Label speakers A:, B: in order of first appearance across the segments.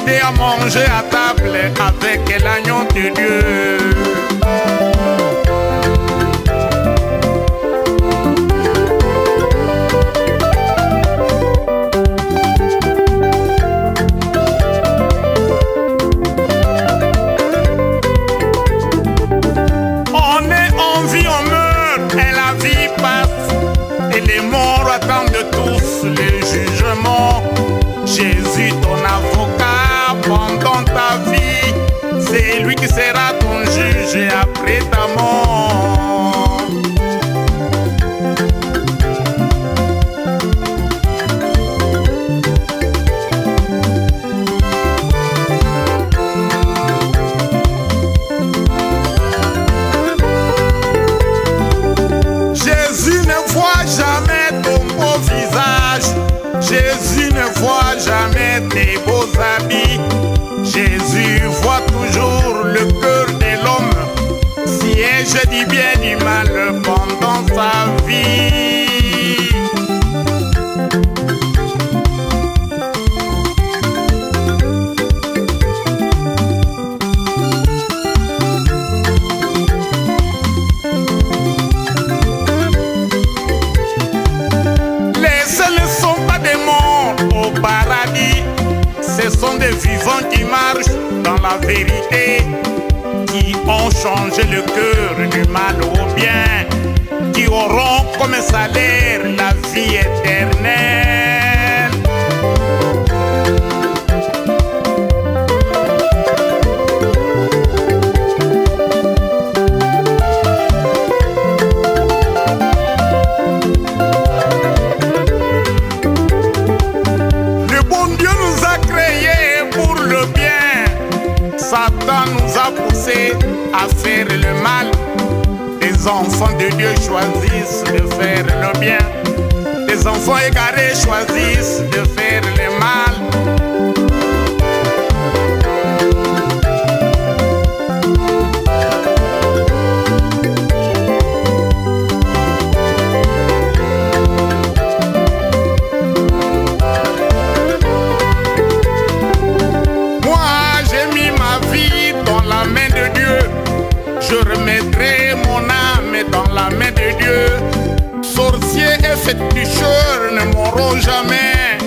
A: invité à manger à table avec l'agneau de Dieu. On est en vie, on meurt, et la vie passe, et les morts attendent tous le jugement. Jésus, ton avocat pendant ta vie, c'est lui qui sera ton juge après ta mort. Jésus ne voit jamais ton beau visage. Jésus ne voit jamais tes beaux habits. Jésus voit toujours le cœur de l'homme, siège du bien du mal pendant sa vie. Ce sont des vivants qui marchent dans la vérité, qui ont changé le cœur du mal au bien, qui auront comme salaire la vie éternelle. Satan nous a poussés à faire le mal. Les enfants de Dieu choisissent de faire le bien. Les enfants égarés choisissent de faire le mal. Je remettrai mon âme dans la main de Dieu. Sorciers et féticheurs ne mourront jamais.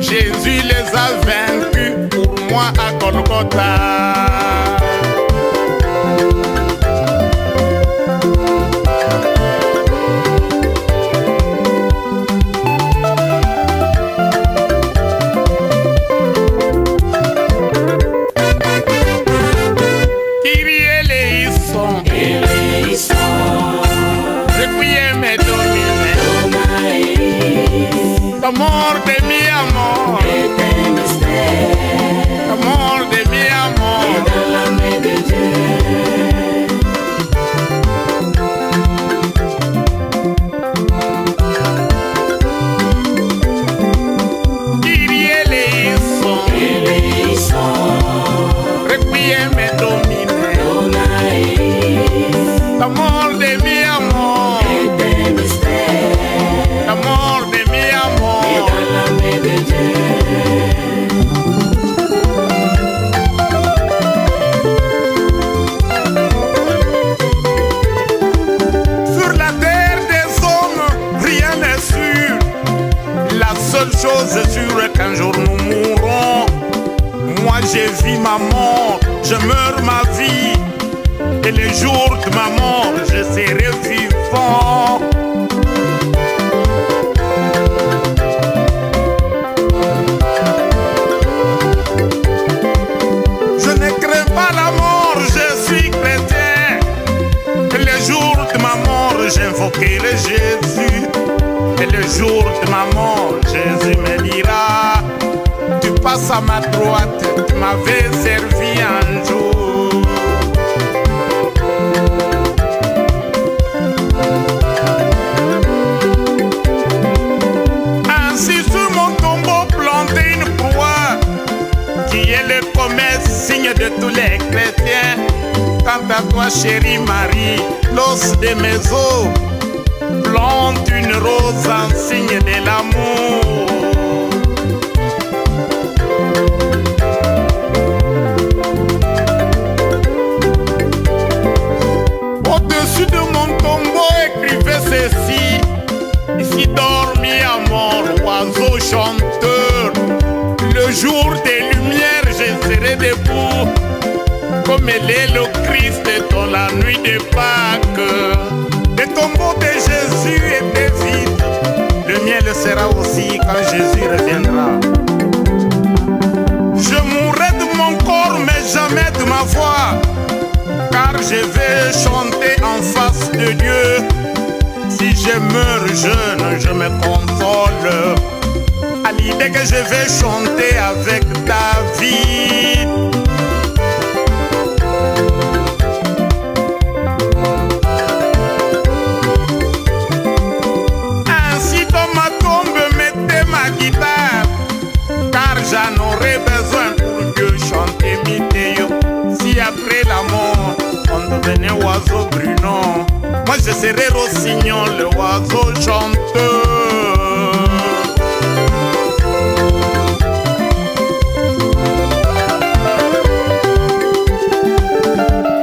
A: Jésus les a vaincus pour moi à Golgotha. Amor de mi amor, amor de mi amor, Kyrie eleison, requiem domine, amor de mi amor, amor de mi amor. Sur la terre des hommes, rien n'est sûr. La seule chose sûre qu'un jour nous mourrons. Moi j'ai vu ma mort, je meurs ma vie. Et le jour de ma mort, je serai vivant. J'invoquerai Jésus, et le jour de ma mort, Jésus me dira: tu passes à ma droite, tu m'avais servi un jour. Ainsi sur mon tombeau planté une croix, qui est le commerce, signe de tous les chrétiens. Quant à toi, chérie Marie, l'os de mes os, plante une rose en signe de l'amour. jour des lumières, je serai debout, comme elle est le Christ dans la nuit de Pâques. Le tombeau de Jésus était vide, le mien le sera aussi quand Jésus reviendra. Je mourrai de mon corps, mais jamais de ma voix, car je vais chanter en face de Dieu. Si je meurs jeune, je me console à l'idée que je vais chanter avec David. Ainsi dans ma tombe, mettez ma guitare, car j'en aurai besoin pour Dieu chanter Mitéo. Si après la mort, on devenait oiseau Bruno, moi je serai Rossignol, le oiseau chanteur.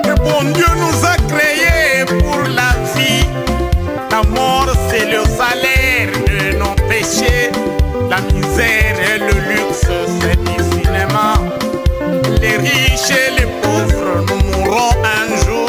A: Le bon Dieu nous a créés pour la vie. La mort c'est le salaire de nos péchés. La misère et le luxe c'est du cinéma. Les riches et les pauvres nous mourrons un jour.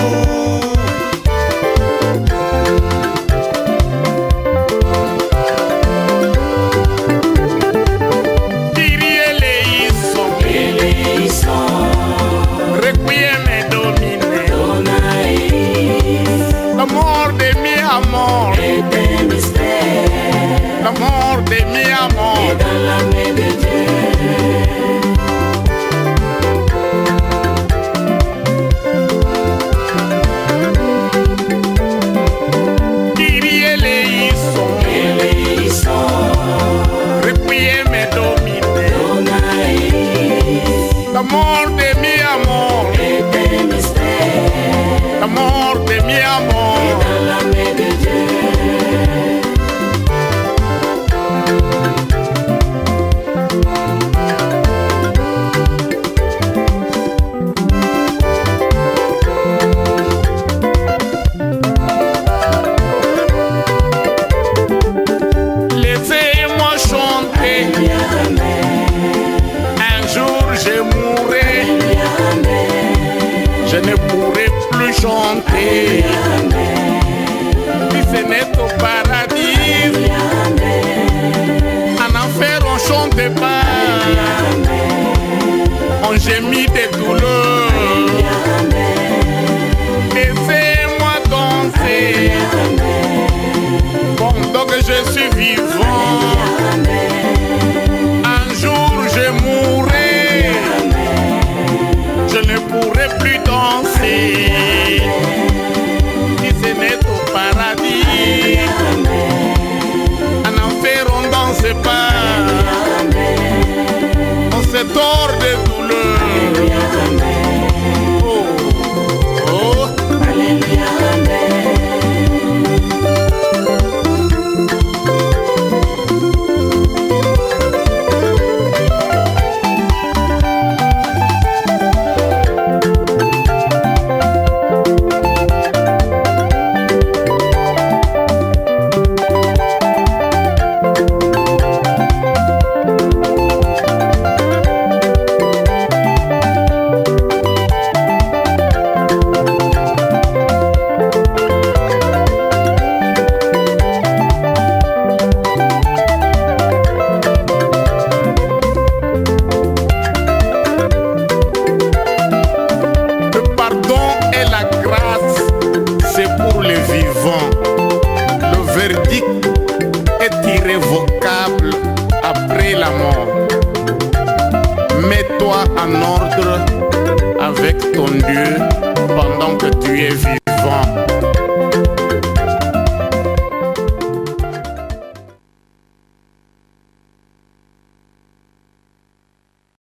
A: L'amor de mi amor, l'amor de mi amor, dans la main de Dieu. Kyrie eleison, requiem domine, l'amor de mi amor, l'amor de mi amor, dans la main de Dieu. Laissez-moi chanter, un jour je mourrai, je ne pourrai plus chanter. Si ce n'est au paradis, en enfer on chante pas, on gémit des douleurs. Laissez-moi danser pendant que je suis vivant. Un jour je mourrai, je ne pourrai plus danser. Si ce n'est au paradis, en enfer on danse pas, on se tord de douleur. Oh, oh. Alléluia, le verdict est irrévocable après la mort. Mets-toi en ordre avec ton Dieu pendant que tu es vivant.